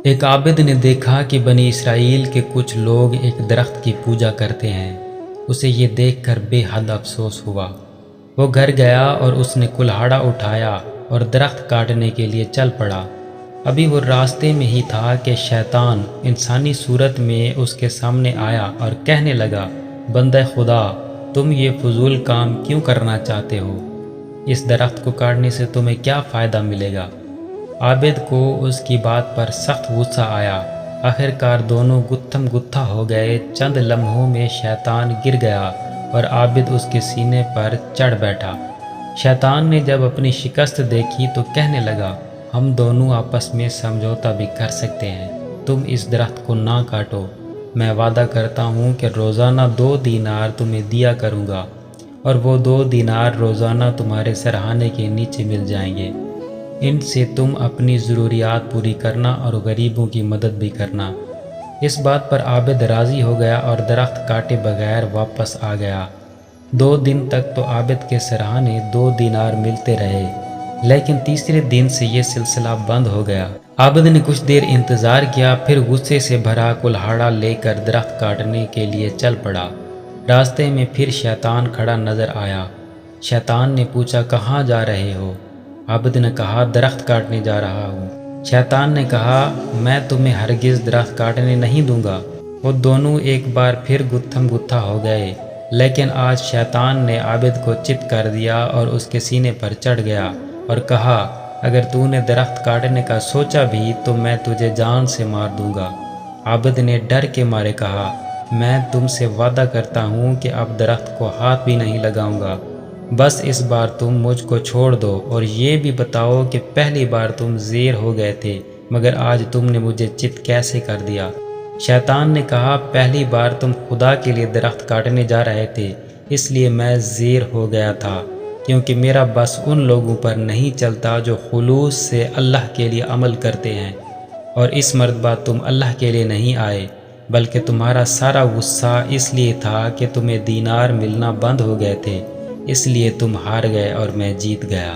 ایک عابد نے دیکھا کہ بنی اسرائیل کے کچھ لوگ ایک درخت کی پوجا کرتے ہیں۔ اسے یہ دیکھ کر بے حد افسوس ہوا۔ وہ گھر گیا اور اس نے کلہاڑا اٹھایا اور درخت کاٹنے کے لیے چل پڑا۔ ابھی وہ راستے میں ہی تھا کہ شیطان انسانی صورت میں اس کے سامنے آیا اور کہنے لگا، بندہ خدا، تم یہ فضول کام کیوں کرنا چاہتے ہو؟ اس درخت کو کاٹنے سے تمہیں کیا فائدہ ملے گا؟ عابد کو اس کی بات پر سخت غصہ آیا۔ آخر کار دونوں گتھم گتھا ہو گئے۔ چند لمحوں میں شیطان گر گیا اور عابد اس کے سینے پر چڑھ بیٹھا۔ شیطان نے جب اپنی شکست دیکھی تو کہنے لگا، ہم دونوں آپس میں سمجھوتا بھی کر سکتے ہیں، تم اس درخت کو نہ کاٹو۔ میں وعدہ کرتا ہوں کہ روزانہ 2 دینار تمہیں دیا کروں گا، اور وہ 2 دینار روزانہ تمہارے سرہانے کے نیچے مل جائیں گے۔ ان سے تم اپنی ضروریات پوری کرنا اور غریبوں کی مدد بھی کرنا۔ اس بات پر عابد راضی ہو گیا اور درخت کاٹے بغیر واپس آ گیا۔ 2 دن تک تو عابد کے سرہانے 2 دینار ملتے رہے، لیکن تیسرے دن سے یہ سلسلہ بند ہو گیا۔ عابد نے کچھ دیر انتظار کیا، پھر غصے سے بھرا کلہاڑا لے کر درخت کاٹنے کے لیے چل پڑا۔ راستے میں پھر شیطان کھڑا نظر آیا۔ شیطان نے پوچھا، کہاں جا رہے ہو؟ عابد نے کہا، درخت کاٹنے جا رہا ہوں۔ شیطان نے کہا، میں تمہیں ہرگز درخت کاٹنے نہیں دوں گا۔ وہ دونوں ایک بار پھر گتھم گتھا ہو گئے، لیکن آج شیطان نے عابد کو چت کر دیا اور اس کے سینے پر چڑھ گیا اور کہا، اگر تو نے درخت کاٹنے کا سوچا بھی تو میں تجھے جان سے مار دوں گا۔ عابد نے ڈر کے مارے کہا، میں تم سے وعدہ کرتا ہوں کہ اب درخت کو ہاتھ بھی نہیں لگاؤں گا، بس اس بار تم مجھ کو چھوڑ دو اور یہ بھی بتاؤ کہ پہلی بار تم زیر ہو گئے تھے، مگر آج تم نے مجھے چت کیسے کر دیا؟ شیطان نے کہا، پہلی بار تم خدا کے لیے درخت کاٹنے جا رہے تھے، اس لیے میں زیر ہو گیا تھا، کیونکہ میرا بس ان لوگوں پر نہیں چلتا جو خلوص سے اللہ کے لیے عمل کرتے ہیں، اور اس مرتبہ تم اللہ کے لیے نہیں آئے، بلکہ تمہارا سارا غصہ اس لیے تھا کہ تمہیں دینار ملنا بند ہو گئے تھے، اس لیے تم ہار گئے اور میں جیت گیا۔